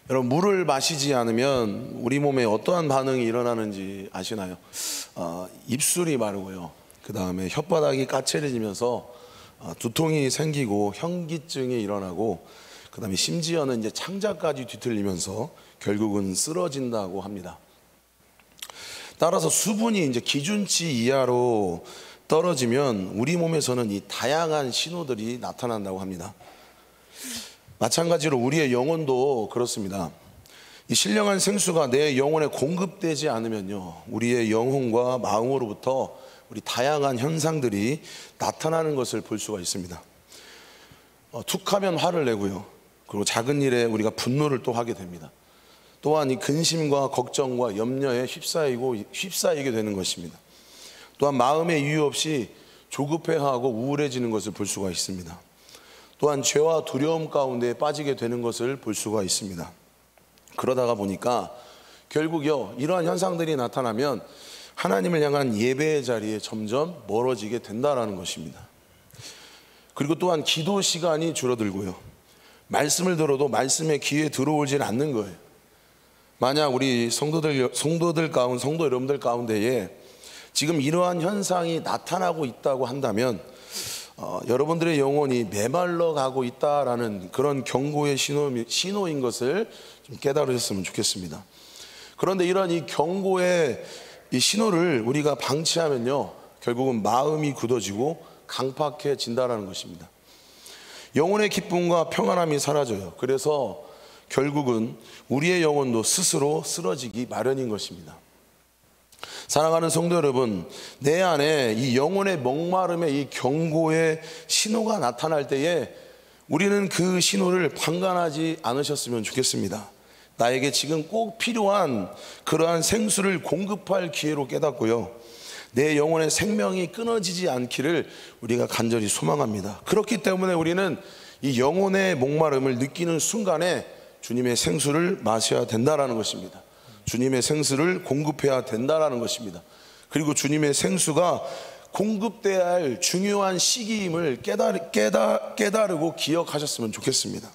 여러분, 물을 마시지 않으면 우리 몸에 어떠한 반응이 일어나는지 아시나요? 입술이 마르고요, 그 다음에 혓바닥이 까칠해지면서 두통이 생기고 현기증이 일어나고, 그 다음에 심지어는 이제 창자까지 뒤틀리면서 결국은 쓰러진다고 합니다. 따라서 수분이 이제 기준치 이하로 떨어지면 우리 몸에서는 이 다양한 신호들이 나타난다고 합니다. 마찬가지로 우리의 영혼도 그렇습니다. 이 신령한 생수가 내 영혼에 공급되지 않으면요, 우리의 영혼과 마음으로부터 우리 다양한 현상들이 나타나는 것을 볼 수가 있습니다. 툭하면 화를 내고요, 그리고 작은 일에 우리가 분노를 또 하게 됩니다. 또한 이 근심과 걱정과 염려에 휩싸이게 되는 것입니다. 또한 마음의 이유 없이 조급해하고 우울해지는 것을 볼 수가 있습니다. 또한 죄와 두려움 가운데 빠지게 되는 것을 볼 수가 있습니다. 그러다가 보니까 결국요, 이러한 현상들이 나타나면 하나님을 향한 예배의 자리에 점점 멀어지게 된다는 것입니다. 그리고 또한 기도 시간이 줄어들고요, 말씀을 들어도 말씀의 귀에 들어오질 않는 거예요. 만약 우리 성도 여러분들 가운데에 지금 이러한 현상이 나타나고 있다고 한다면 여러분들의 영혼이 메말라 가고 있다라는 그런 경고의 신호인 것을 좀 깨달으셨으면 좋겠습니다. 그런데 이런 이 경고의 이 신호를 우리가 방치하면요, 결국은 마음이 굳어지고 강팍해진다라는 것입니다. 영혼의 기쁨과 평안함이 사라져요. 그래서 결국은 우리의 영혼도 스스로 쓰러지기 마련인 것입니다. 사랑하는 성도 여러분, 내 안에 이 영혼의 목마름의 이 경고의 신호가 나타날 때에 우리는 그 신호를 방관하지 않으셨으면 좋겠습니다. 나에게 지금 꼭 필요한 그러한 생수를 공급할 기회로 깨닫고요, 내 영혼의 생명이 끊어지지 않기를 우리가 간절히 소망합니다. 그렇기 때문에 우리는 이 영혼의 목마름을 느끼는 순간에 주님의 생수를 마셔야 된다는 것입니다. 주님의 생수를 공급해야 된다는 것입니다. 그리고 주님의 생수가 공급돼야 할 중요한 시기임을 깨달으고 기억하셨으면 좋겠습니다.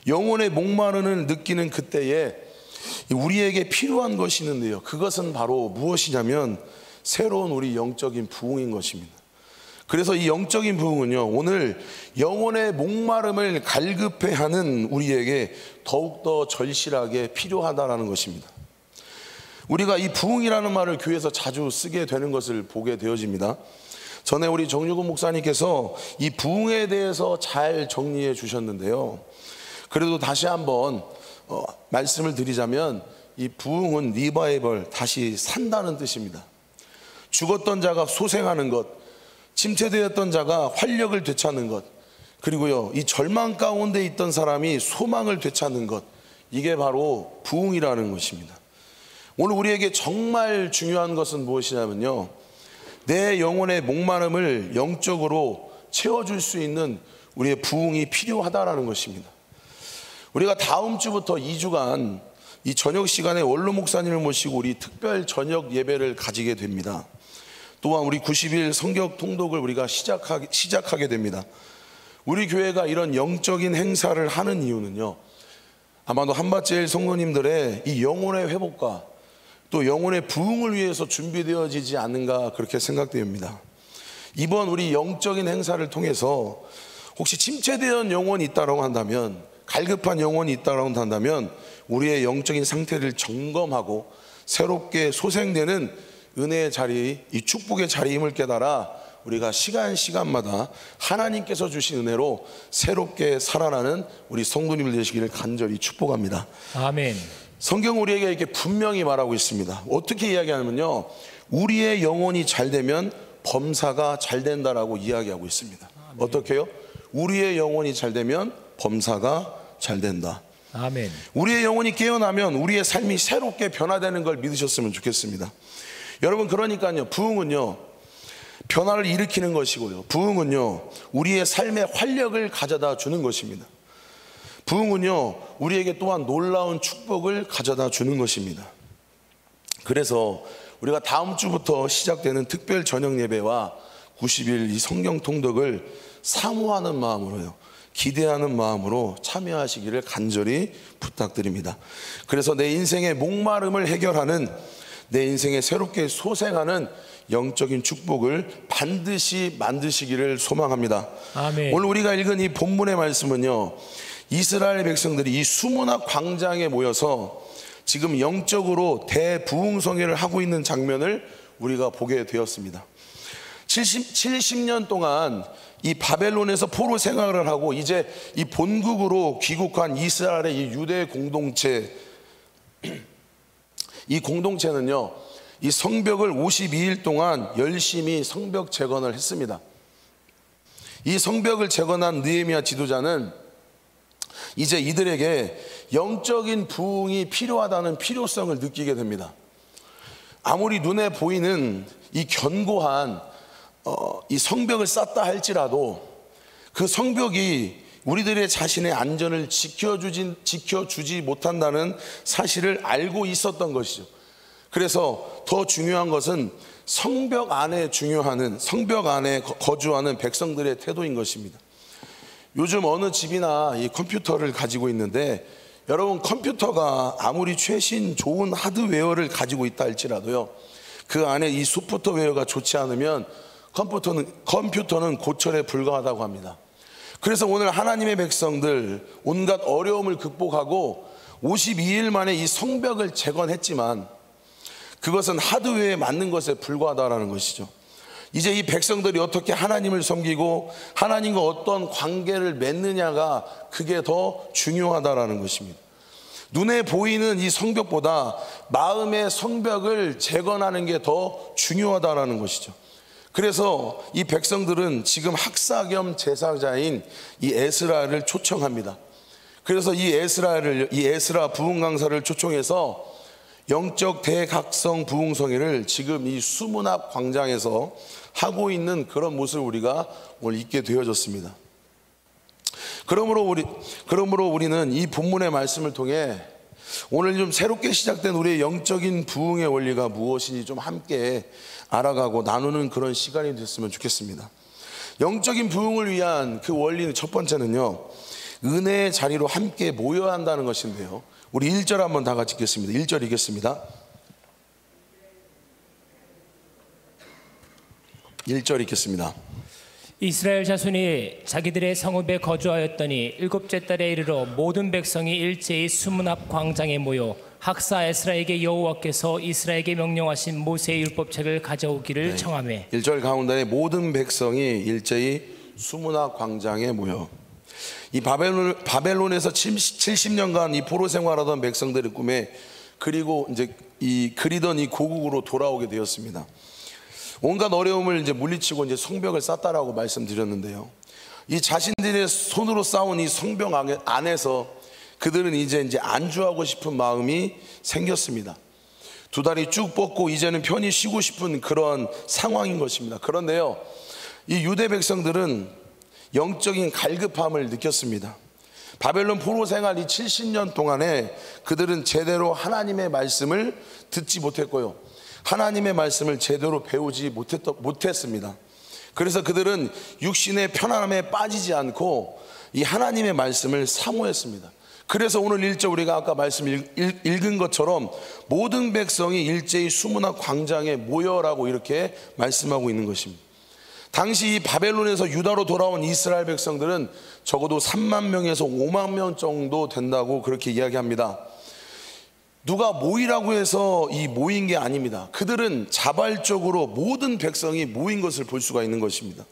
영혼의 목마름을 느끼는 그때에 우리에게 필요한 것이 있는데요, 그것은 바로 무엇이냐면 새로운 우리 영적인 부흥인 것입니다. 그래서 이 영적인 부흥은요, 오늘 영혼의 목마름을 갈급해하는 우리에게 더욱더 절실하게 필요하다라는 것입니다. 우리가 이 부흥이라는 말을 교회에서 자주 쓰게 되는 것을 보게 되어집니다. 전에 우리 정유근 목사님께서 이 부흥에 대해서 잘 정리해 주셨는데요, 그래도 다시 한번 말씀을 드리자면 이 부흥은 리바이벌, 다시 산다는 뜻입니다. 죽었던 자가 소생하는 것, 침체되었던 자가 활력을 되찾는 것, 그리고요, 이 절망 가운데 있던 사람이 소망을 되찾는 것, 이게 바로 부흥이라는 것입니다. 오늘 우리에게 정말 중요한 것은 무엇이냐면요, 내 영혼의 목마름을 영적으로 채워줄 수 있는 우리의 부흥이 필요하다라는 것입니다. 우리가 다음 주부터 2주간 이 저녁 시간에 원로 목사님을 모시고 우리 특별 저녁 예배를 가지게 됩니다. 또한 우리 90일 성경 통독을 우리가 시작하게 됩니다. 우리 교회가 이런 영적인 행사를 하는 이유는요, 아마도 한밭제일 성도님들의 이 영혼의 회복과 또 영혼의 부흥을 위해서 준비되어지지 않는가, 그렇게 생각됩니다. 이번 우리 영적인 행사를 통해서 혹시 침체된 영혼이 있다고 한다면, 갈급한 영혼이 있다고 한다면 우리의 영적인 상태를 점검하고 새롭게 소생되는 은혜의 자리, 이 축복의 자리임을 깨달아 우리가 시간마다 하나님께서 주신 은혜로 새롭게 살아나는 우리 성도님들 되시기를 간절히 축복합니다. 아멘. 성경 우리에게 이렇게 분명히 말하고 있습니다. 어떻게 이야기하냐면요, 우리의 영혼이 잘 되면 범사가 잘 된다라고 이야기하고 있습니다. 아멘. 어떻게요? 우리의 영혼이 잘 되면 범사가 잘 된다. 아멘. 우리의 영혼이 깨어나면 우리의 삶이 새롭게 변화되는 걸 믿으셨으면 좋겠습니다. 여러분, 그러니까요, 부흥은요, 변화를 일으키는 것이고요, 부흥은요, 우리의 삶의 활력을 가져다 주는 것입니다. 부흥은요, 우리에게 또한 놀라운 축복을 가져다 주는 것입니다. 그래서 우리가 다음 주부터 시작되는 특별 저녁 예배와 90일 이 성경 통독을 사모하는 마음으로요, 기대하는 마음으로 참여하시기를 간절히 부탁드립니다. 그래서 내 인생의 목마름을 해결하는, 내 인생에 새롭게 소생하는 영적인 축복을 반드시 만드시기를 소망합니다. 아멘. 오늘 우리가 읽은 이 본문의 말씀은요, 이스라엘 백성들이 이 수문학 광장에 모여서 지금 영적으로 대부흥성회를 하고 있는 장면을 우리가 보게 되었습니다. 70년 동안 이 바벨론에서 포로 생활을 하고 이제 이 본국으로 귀국한 이스라엘의 이 유대 공동체, 이 공동체는요, 이 성벽을 52일 동안 열심히 성벽 재건을 했습니다. 이 성벽을 재건한 느헤미야 지도자는 이제 이들에게 영적인 부흥이 필요하다는 필요성을 느끼게 됩니다. 아무리 눈에 보이는 이 견고한 이 성벽을 쌓다 할지라도 그 성벽이 우리들의 자신의 안전을 지켜주지 못한다는 사실을 알고 있었던 것이죠. 그래서 더 중요한 것은 성벽 안에 거주하는 백성들의 태도인 것입니다. 요즘 어느 집이나 이 컴퓨터를 가지고 있는데, 여러분, 컴퓨터가 아무리 최신 좋은 하드웨어를 가지고 있다 할지라도요, 그 안에 이 소프트웨어가 좋지 않으면 컴퓨터는 고철에 불과하다고 합니다. 그래서 오늘 하나님의 백성들 온갖 어려움을 극복하고 52일 만에 이 성벽을 재건했지만 그것은 하드웨어에 맞는 것에 불과하다라는 것이죠. 이제 이 백성들이 어떻게 하나님을 섬기고 하나님과 어떤 관계를 맺느냐가 그게 더 중요하다라는 것입니다. 눈에 보이는 이 성벽보다 마음의 성벽을 재건하는 게 더 중요하다라는 것이죠. 그래서 이 백성들은 지금 학사 겸 제사자인 이 에스라를 초청합니다. 그래서 이 에스라 부흥 강사를 초청해서 영적 대각성 부흥성회를 지금 이 수문학 광장에서 하고 있는 그런 모습을 우리가 오늘 잊게 되어졌습니다. 그러므로 우리는 이 본문의 말씀을 통해 오늘 좀 새롭게 시작된 우리의 영적인 부흥의 원리가 무엇인지 좀 함께 알아가고 나누는 그런 시간이 됐으면 좋겠습니다. 영적인 부흥을 위한 그 원리는 첫 번째는요, 은혜의 자리로 함께 모여야 한다는 것인데요, 우리 1절 한번 다 같이 읽겠습니다. 1절 읽겠습니다. 1절 읽겠습니다. 이스라엘 자손이 자기들의 성읍에 거주하였더니 일곱째 달에 이르러 모든 백성이 일제히 수문 앞 광장에 모여 학사 에스라에게 여호와께서 이스라엘에게 명령하신 모세의 율법책을 가져오기를 청하매. 1절 가운데 모든 백성이 일제히 수문 앞 광장에 모여, 이 바벨론에서 70년간 이 포로 생활하던 백성들의 꿈에 그리고 이제 그리던 이 고국으로 돌아오게 되었습니다. 온갖 어려움을 이제 물리치고 이제 성벽을 쌓다라고 말씀드렸는데요, 이 자신들의 손으로 쌓은 이 성벽 안에서 그들은 이제 안주하고 싶은 마음이 생겼습니다. 두 다리 쭉 뻗고 이제는 편히 쉬고 싶은 그런 상황인 것입니다. 그런데요, 이 유대 백성들은 영적인 갈급함을 느꼈습니다. 바벨론 포로 생활 이 70년 동안에 그들은 제대로 하나님의 말씀을 듣지 못했고요, 하나님의 말씀을 제대로 배우지 못했습니다. 그래서 그들은 육신의 편안함에 빠지지 않고 이 하나님의 말씀을 사모했습니다. 그래서 오늘 1절 우리가 아까 말씀 읽은 것처럼 모든 백성이 일제히 수문학 광장에 모여라고 이렇게 말씀하고 있는 것입니다. 당시 이 바벨론에서 유다로 돌아온 이스라엘 백성들은 적어도 3만 명에서 5만 명 정도 된다고 그렇게 이야기합니다. 누가 모이라고 해서 이 모인 게 아닙니다. 그들은 자발적으로 모든 백성이 모인 것을 볼 수가 있는 것입니다.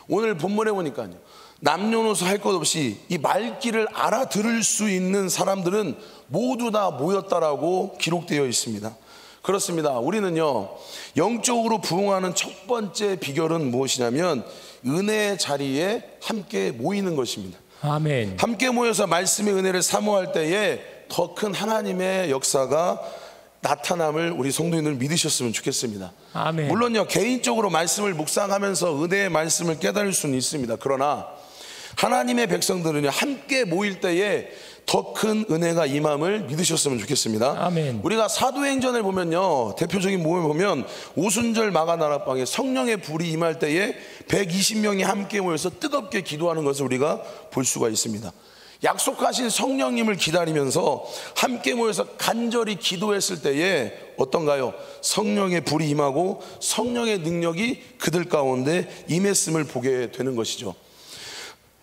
오늘 본문에 보니까요, 남녀노소 할 것 없이 이 말귀를 알아들을 수 있는 사람들은 모두 다 모였다라고 기록되어 있습니다. 그렇습니다. 우리는요, 영적으로 부흥하는 첫 번째 비결은 무엇이냐면 은혜의 자리에 함께 모이는 것입니다. 아멘. 함께 모여서 말씀의 은혜를 사모할 때에 더 큰 하나님의 역사가 나타남을 우리 성도님들 믿으셨으면 좋겠습니다. 아멘. 물론요, 개인적으로 말씀을 묵상하면서 은혜의 말씀을 깨달을 수는 있습니다. 그러나 하나님의 백성들은요, 함께 모일 때에 더 큰 은혜가 임함을 믿으셨으면 좋겠습니다. 아멘. 우리가 사도행전을 보면요, 대표적인 모임을 보면 오순절 마가나라방에 성령의 불이 임할 때에 120명이 함께 모여서 뜨겁게 기도하는 것을 우리가 볼 수가 있습니다. 약속하신 성령님을 기다리면서 함께 모여서 간절히 기도했을 때에 어떤가요? 성령의 불이 임하고 성령의 능력이 그들 가운데 임했음을 보게 되는 것이죠.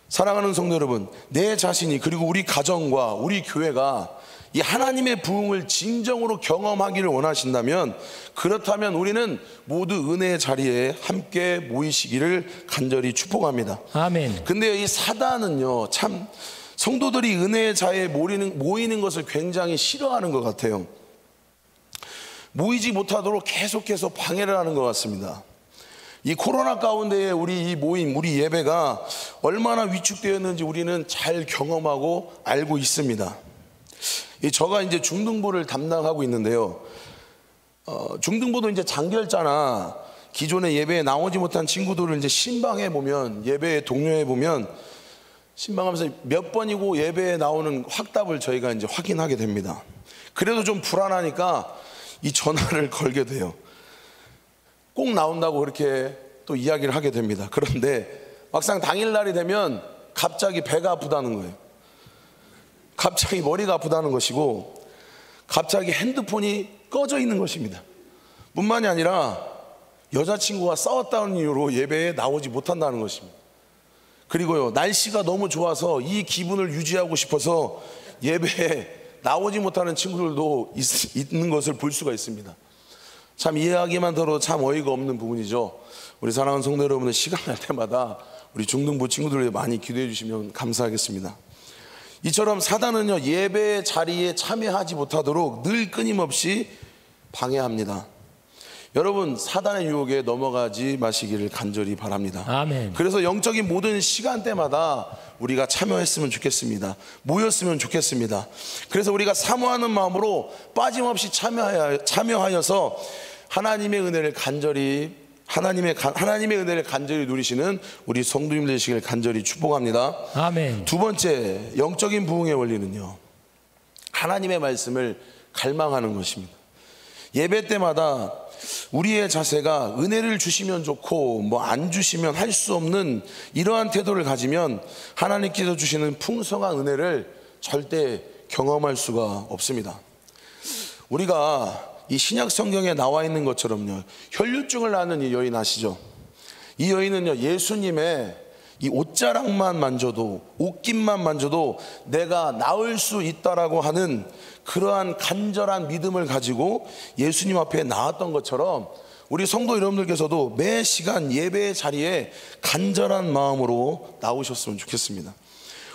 사랑하는 성도 여러분, 내 자신이 그리고 우리 가정과 우리 교회가 이 하나님의 부흥을 진정으로 경험하기를 원하신다면, 그렇다면 우리는 모두 은혜의 자리에 함께 모이시기를 간절히 축복합니다. 아멘. 근데 이 사단은요, 참 성도들이 은혜의 자리에 모이는 것을 굉장히 싫어하는 것 같아요. 모이지 못하도록 계속해서 방해를 하는 것 같습니다. 이 코로나 가운데에 우리 이 모임, 우리 예배가 얼마나 위축되었는지 우리는 잘 경험하고 알고 있습니다. 저가 이제 중등부를 담당하고 있는데요. 중등부도 이제 장결자나 기존의 예배에 나오지 못한 친구들을 이제 신방해 보면, 예배에 동료해 보면, 신방하면서 몇 번이고 예배에 나오는 확답을 저희가 이제 확인하게 됩니다. 그래도 좀 불안하니까 이 전화를 걸게 돼요. 꼭 나온다고 그렇게 또 이야기를 하게 됩니다. 그런데 막상 당일날이 되면 갑자기 배가 아프다는 거예요. 갑자기 머리가 아프다는 것이고, 갑자기 핸드폰이 꺼져 있는 것입니다. 뿐만이 아니라 여자친구와 싸웠다는 이유로 예배에 나오지 못한다는 것입니다. 그리고요, 날씨가 너무 좋아서 이 기분을 유지하고 싶어서 예배에 나오지 못하는 친구들도 있는 것을 볼 수가 있습니다. 참 이해하기만 들어도 참 어이가 없는 부분이죠. 우리 사랑하는 성도 여러분들, 시간 날 때마다 우리 중등부 친구들 많이 기도해 주시면 감사하겠습니다. 이처럼 사단은요, 예배 자리에 참여하지 못하도록 늘 끊임없이 방해합니다. 여러분, 사단의 유혹에 넘어가지 마시기를 간절히 바랍니다. 아멘. 그래서 영적인 모든 시간대마다 우리가 참여했으면 좋겠습니다. 모였으면 좋겠습니다. 그래서 우리가 사모하는 마음으로 빠짐없이 참여하여서 하나님의 은혜를 간절히 누리시는 우리 성도님 되시길 간절히 축복합니다. 아멘. 두 번째, 영적인 부흥의 원리는요, 하나님의 말씀을 갈망하는 것입니다. 예배 때마다 우리의 자세가 은혜를 주시면 좋고 뭐 안 주시면 할 수 없는 이러한 태도를 가지면 하나님께서 주시는 풍성한 은혜를 절대 경험할 수가 없습니다. 우리가 이 신약 성경에 나와 있는 것처럼요, 혈류증을 앓는 이 여인 아시죠? 이 여인은요, 예수님의 이 옷자락만 만져도, 옷깃만 만져도 내가 나을 수 있다라고 하는 그러한 간절한 믿음을 가지고 예수님 앞에 나왔던 것처럼, 우리 성도 여러분들께서도 매 시간 예배의 자리에 간절한 마음으로 나오셨으면 좋겠습니다.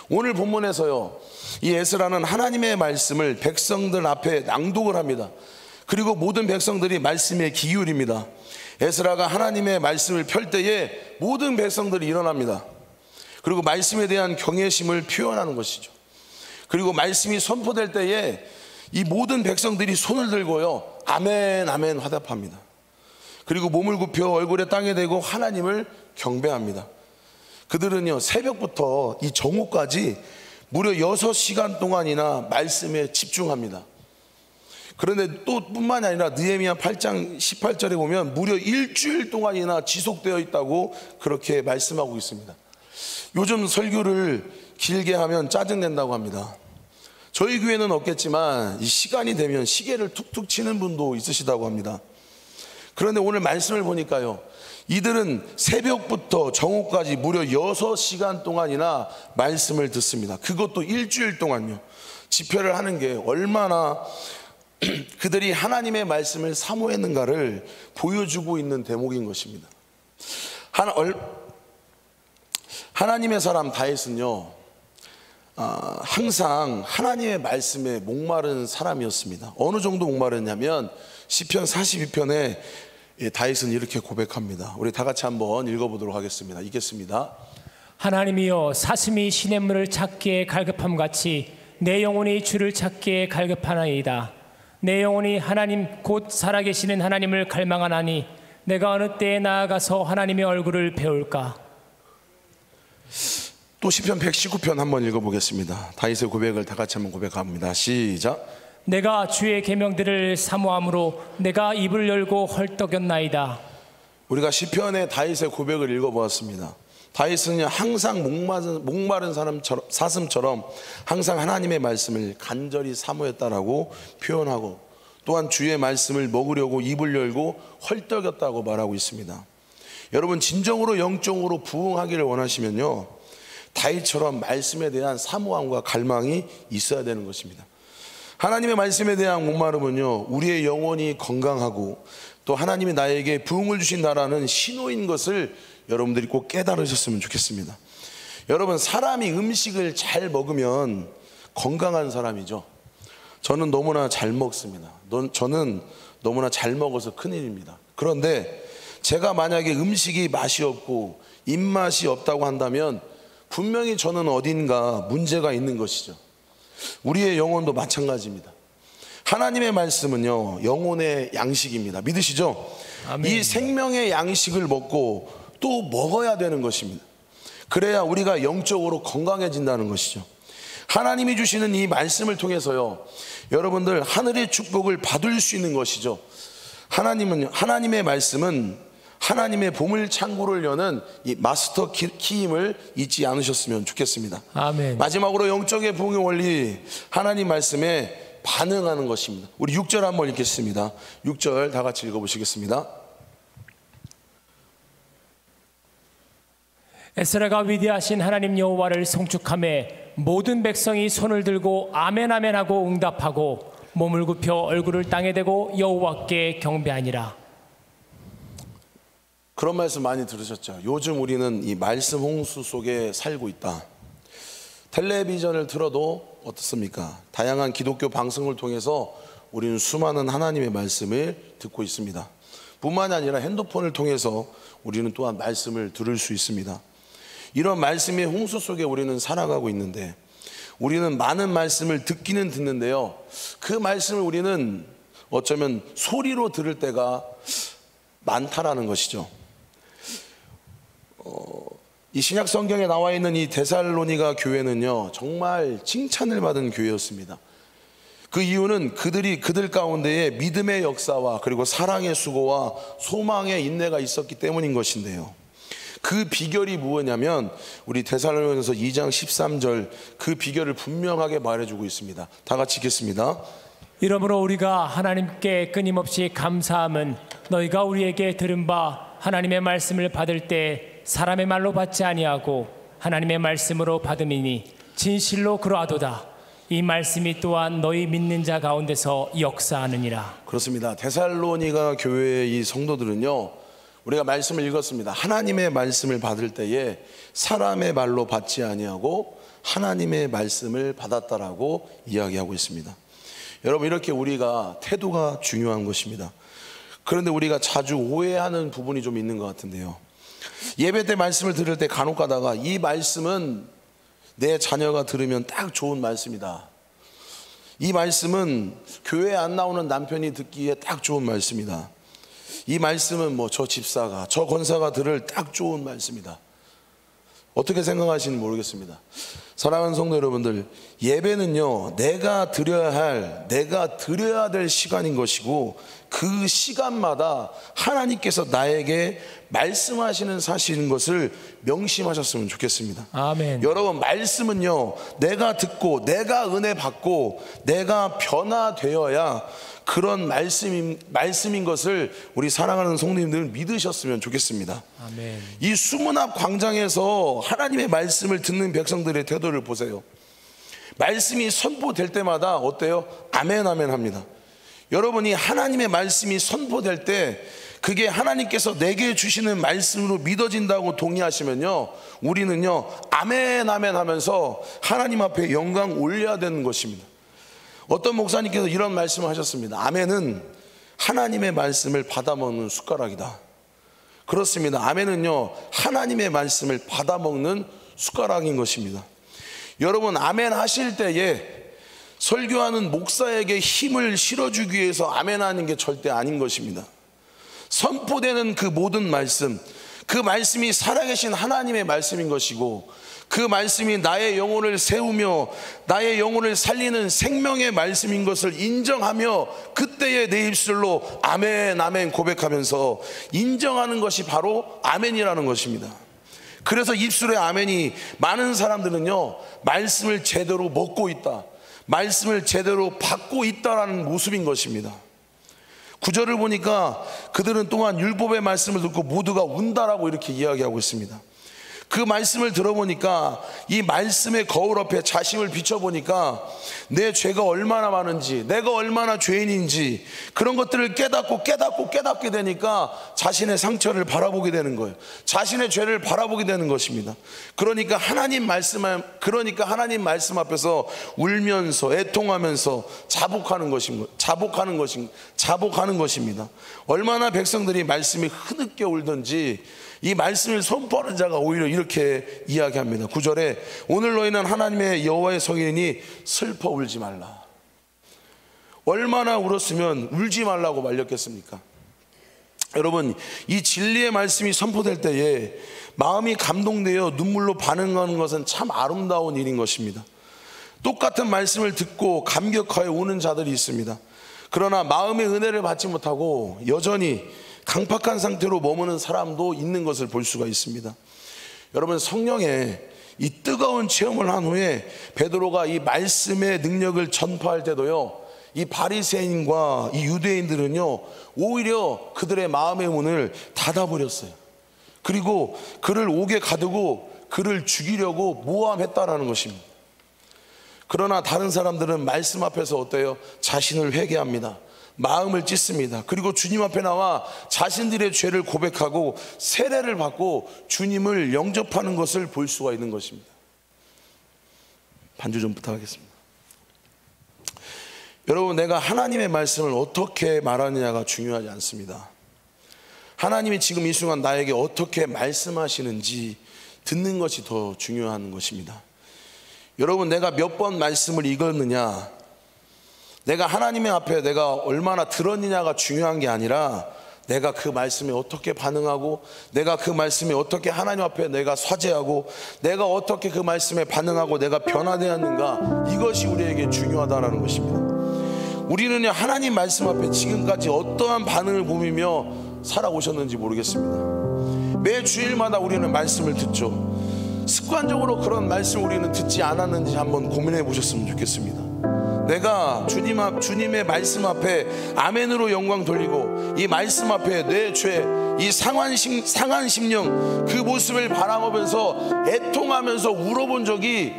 오늘 본문에서요, 이 에스라는 하나님의 말씀을 백성들 앞에 낭독을 합니다. 그리고 모든 백성들이 말씀에 귀 기울입니다. 에스라가 하나님의 말씀을 펼 때에 모든 백성들이 일어납니다. 그리고 말씀에 대한 경외심을 표현하는 것이죠. 그리고 말씀이 선포될 때에 이 모든 백성들이 손을 들고요, 아멘 아멘 화답합니다. 그리고 몸을 굽혀 얼굴에 땅에 대고 하나님을 경배합니다. 그들은요, 새벽부터 이 정오까지 무려 6시간 동안이나 말씀에 집중합니다. 그런데 또 뿐만이 아니라 느헤미야 8장 18절에 보면 무려 일주일 동안이나 지속되어 있다고 그렇게 말씀하고 있습니다. 요즘 설교를 길게 하면 짜증낸다고 합니다. 저희 교회는 없겠지만 이 시간이 되면 시계를 툭툭 치는 분도 있으시다고 합니다. 그런데 오늘 말씀을 보니까요, 이들은 새벽부터 정오까지 무려 6시간 동안이나 말씀을 듣습니다. 그것도 일주일 동안요. 집회를 하는 게 얼마나 그들이 하나님의 말씀을 사모했는가를 보여주고 있는 대목인 것입니다. 하나님의 사람 다윗은요, 항상 하나님의 말씀에 목마른 사람이었습니다. 어느 정도 목마르냐면 시편 42편에 다윗은 이렇게 고백합니다. 우리 다 같이 한번 읽어보도록 하겠습니다. 읽겠습니다. 하나님이여, 사슴이 시냇물을 찾기에 갈급함 같이 내 영혼이 주를 찾기에 갈급하나이다. 내 영혼이 하나님 곧 살아계시는 하나님을 갈망하나니 내가 어느 때에 나아가서 하나님의 얼굴을 배울까? 또 시편 119편 한번 읽어보겠습니다. 다윗의 고백을 다 같이 한번 고백합니다. 시작. 내가 주의 계명들을 사모함으로 내가 입을 열고 헐떡였나이다. 우리가 시편의 다윗의 고백을 읽어보았습니다. 다윗은 항상 목마른 사슴처럼 항상 하나님의 말씀을 간절히 사모했다라고 표현하고, 또한 주의 말씀을 먹으려고 입을 열고 헐떡였다고 말하고 있습니다. 여러분, 진정으로 영적으로 부흥하기를 원하시면요, 다윗처럼 말씀에 대한 사모함과 갈망이 있어야 되는 것입니다. 하나님의 말씀에 대한 목마름은요, 우리의 영혼이 건강하고 또 하나님이 나에게 부흥을 주신다라는 신호인 것을 여러분들이 꼭 깨달으셨으면 좋겠습니다. 여러분, 사람이 음식을 잘 먹으면 건강한 사람이죠. 저는 너무나 잘 먹습니다. 저는 너무나 잘 먹어서 큰일입니다. 그런데 제가 만약에 음식이 맛이 없고 입맛이 없다고 한다면 분명히 저는 어딘가 문제가 있는 것이죠. 우리의 영혼도 마찬가지입니다. 하나님의 말씀은요, 영혼의 양식입니다. 믿으시죠? 아멘. 이 생명의 양식을 먹고 또 먹어야 되는 것입니다. 그래야 우리가 영적으로 건강해진다는 것이죠. 하나님이 주시는 이 말씀을 통해서요, 여러분들 하늘의 축복을 받을 수 있는 것이죠. 하나님의 말씀은 하나님의 보물 창고를 여는 이 마스터 키임을 잊지 않으셨으면 좋겠습니다. 아멘. 마지막으로 영적의 부흥의 원리, 하나님 말씀에 반응하는 것입니다. 우리 6절 한번 읽겠습니다. 6절 다 같이 읽어보시겠습니다. 에스라가 위대하신 하나님 여호와를 송축하매 모든 백성이 손을 들고 아멘 아멘 하고 응답하고 몸을 굽혀 얼굴을 땅에 대고 여호와께 경배하니라. 그런 말씀 많이 들으셨죠? 요즘 우리는 이 말씀 홍수 속에 살고 있다. 텔레비전을 틀어도 어떻습니까? 다양한 기독교 방송을 통해서 우리는 수많은 하나님의 말씀을 듣고 있습니다. 뿐만 아니라 핸드폰을 통해서 우리는 또한 말씀을 들을 수 있습니다. 이런 말씀의 홍수 속에 우리는 살아가고 있는데, 우리는 많은 말씀을 듣기는 듣는데요, 그 말씀을 우리는 어쩌면 소리로 들을 때가 많다라는 것이죠. 이 신약 성경에 나와 있는 이 데살로니가 교회는요, 정말 칭찬을 받은 교회였습니다. 그 이유는 그들 가운데에 믿음의 역사와 그리고 사랑의 수고와 소망의 인내가 있었기 때문인 것인데요, 그 비결이 무엇이냐면 우리 데살로니가서 2장 13절 그 비결을 분명하게 말해주고 있습니다. 다 같이 읽겠습니다. 이러므로 우리가 하나님께 끊임없이 감사함은 너희가 우리에게 들은 바 하나님의 말씀을 받을 때 사람의 말로 받지 아니하고 하나님의 말씀으로 받음이니 진실로 그러하도다. 이 말씀이 또한 너희 믿는 자 가운데서 역사하느니라. 그렇습니다. 데살로니가 교회의 이 성도들은요, 우리가 말씀을 읽었습니다. 하나님의 말씀을 받을 때에 사람의 말로 받지 아니하고 하나님의 말씀을 받았다라고 이야기하고 있습니다. 여러분, 이렇게 우리가 태도가 중요한 것입니다. 그런데 우리가 자주 오해하는 부분이 좀 있는 것 같은데요, 예배 때 말씀을 들을 때 간혹 가다가 이 말씀은 내 자녀가 들으면 딱 좋은 말씀이다, 이 말씀은 교회에 안 나오는 남편이 듣기에 딱 좋은 말씀이다, 이 말씀은 뭐 저 집사가 저 권사가 들을 딱 좋은 말씀이다. 어떻게 생각하시는지 모르겠습니다. 사랑하는 성도 여러분들, 예배는요, 내가 드려야 될 시간인 것이고, 그 시간마다 하나님께서 나에게 말씀하시는 사실인 것을 명심하셨으면 좋겠습니다. 아멘. 여러분, 말씀은요, 내가 듣고 내가 은혜 받고 내가 변화되어야 그런 말씀인 것을 우리 사랑하는 성도님들 믿으셨으면 좋겠습니다. 아멘. 이 수문 앞 광장에서 하나님의 말씀을 듣는 백성들의 태도를 보세요. 말씀이 선포될 때마다 어때요? 아멘 아멘 합니다. 여러분이 하나님의 말씀이 선포될 때 그게 하나님께서 내게 주시는 말씀으로 믿어진다고 동의하시면요, 우리는요 아멘 아멘 하면서 하나님 앞에 영광 올려야 되는 것입니다. 어떤 목사님께서 이런 말씀을 하셨습니다. 아멘은 하나님의 말씀을 받아먹는 숟가락이다. 그렇습니다. 아멘은요, 하나님의 말씀을 받아먹는 숟가락인 것입니다. 여러분, 아멘 하실 때에 설교하는 목사에게 힘을 실어주기 위해서 아멘 하는 게 절대 아닌 것입니다. 선포되는 그 모든 말씀, 그 말씀이 살아계신 하나님의 말씀인 것이고, 그 말씀이 나의 영혼을 세우며 나의 영혼을 살리는 생명의 말씀인 것을 인정하며 그때의 내 입술로 아멘 아멘 고백하면서 인정하는 것이 바로 아멘이라는 것입니다. 그래서 입술의 아멘이 많은 사람들은요, 말씀을 제대로 먹고 있다, 말씀을 제대로 받고 있다라는 모습인 것입니다. 9절을 보니까 그들은 또한 율법의 말씀을 듣고 모두가 운다라고 이렇게 이야기하고 있습니다. 그 말씀을 들어보니까 이 말씀의 거울 앞에 자신을 비춰보니까 내 죄가 얼마나 많은지, 내가 얼마나 죄인인지 그런 것들을 깨닫게 되니까 자신의 상처를 바라보게 되는 거예요. 자신의 죄를 바라보게 되는 것입니다. 그러니까 하나님 말씀 앞에서 울면서 애통하면서 자복하는 것입니다. 얼마나 백성들이 말씀이 흐느껴 울던지 이 말씀을 선포하는 자가 오히려 이렇게 이야기합니다. 9절에 오늘 너희는 하나님의 여호와의 성인이니 슬퍼 울지 말라. 얼마나 울었으면 울지 말라고 말렸겠습니까? 여러분, 이 진리의 말씀이 선포될 때에 마음이 감동되어 눈물로 반응하는 것은 참 아름다운 일인 것입니다. 똑같은 말씀을 듣고 감격하여 우는 자들이 있습니다. 그러나 마음의 은혜를 받지 못하고 여전히 강팍한 상태로 머무는 사람도 있는 것을 볼 수가 있습니다. 여러분, 성령의 이 뜨거운 체험을 한 후에 베드로가 이 말씀의 능력을 전파할 때도요, 이 바리새인과 이 유대인들은요 오히려 그들의 마음의 문을 닫아버렸어요. 그리고 그를 옥에 가두고 그를 죽이려고 모함했다라는 것입니다. 그러나 다른 사람들은 말씀 앞에서 어때요? 자신을 회개합니다. 마음을 찢습니다. 그리고 주님 앞에 나와 자신들의 죄를 고백하고 세례를 받고 주님을 영접하는 것을 볼 수가 있는 것입니다. 반주 좀 부탁하겠습니다. 여러분, 내가 하나님의 말씀을 어떻게 말하느냐가 중요하지 않습니다. 하나님이 지금 이 순간 나에게 어떻게 말씀하시는지 듣는 것이 더 중요한 것입니다. 여러분, 내가 몇 번 말씀을 읽었느냐, 내가 하나님의 앞에 내가 얼마나 들었느냐가 중요한 게 아니라 내가 그 말씀에 어떻게 반응하고 내가 그 말씀에 어떻게 하나님 앞에 내가 사죄하고 내가 어떻게 그 말씀에 반응하고 내가 변화되었는가, 이것이 우리에게 중요하다는 것입니다. 우리는 하나님 말씀 앞에 지금까지 어떠한 반응을 보이며 살아오셨는지 모르겠습니다. 매 주일마다 우리는 말씀을 듣죠. 습관적으로 그런 말씀을 우리는 듣지 않았는지 한번 고민해 보셨으면 좋겠습니다. 내가 주님의 말씀 앞에 아멘으로 영광 돌리고 이 말씀 앞에 내 죄, 이 상한 심령 그 모습을 바라보면서 애통하면서 울어본 적이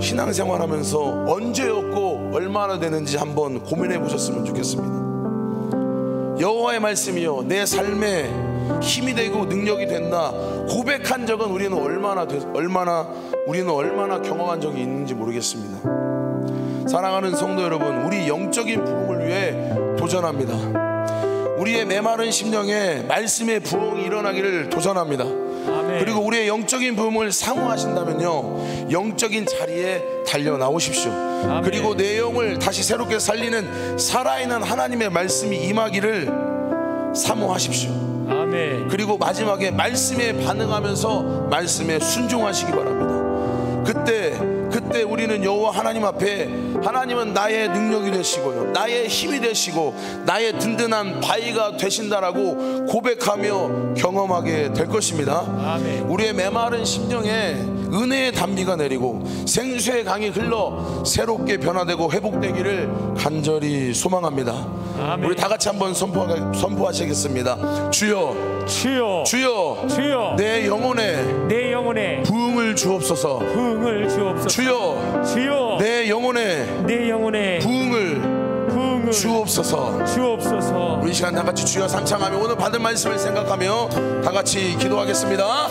신앙생활하면서 언제였고 얼마나 되는지 한번 고민해 보셨으면 좋겠습니다. 여호와의 말씀이요 내 삶에 힘이 되고 능력이 된다 고백한 적은 우리는 얼마나 경험한 적이 있는지 모르겠습니다. 사랑하는 성도 여러분, 우리 영적인 부흥을 위해 도전합니다. 우리의 메마른 심령에 말씀의 부흥이 일어나기를 도전합니다. 아멘. 그리고 우리의 영적인 부흥을 사모하신다면요, 영적인 자리에 달려 나오십시오. 아멘. 그리고 내 영을 다시 새롭게 살리는 살아있는 하나님의 말씀이 임하기를 사모하십시오. 아멘. 그리고 마지막에 말씀에 반응하면서 말씀에 순종하시기 바랍니다. 그때 우리는 여호와 하나님 앞에 하나님은 나의 능력이 되시고요, 나의 힘이 되시고 나의 든든한 바위가 되신다라고 고백하며 경험하게 될 것입니다. 아멘. 우리의 메마른 심령에 은혜의 단비가 내리고 생수의 강이 흘러 새롭게 변화되고 회복되기를 간절히 소망합니다. 아멘. 우리 다 같이 한번 선포하시겠습니다. 주여, 주여, 주여, 주여, 내 영혼에 부흥을 주옵소서. 부흥을 주옵소서. 주여, 주여, 내 영혼에 부흥을 주옵소서. 주옵소서. 우리 시간 다 같이 주여 삼창하며 오늘 받은 말씀을 생각하며 다 같이 기도하겠습니다.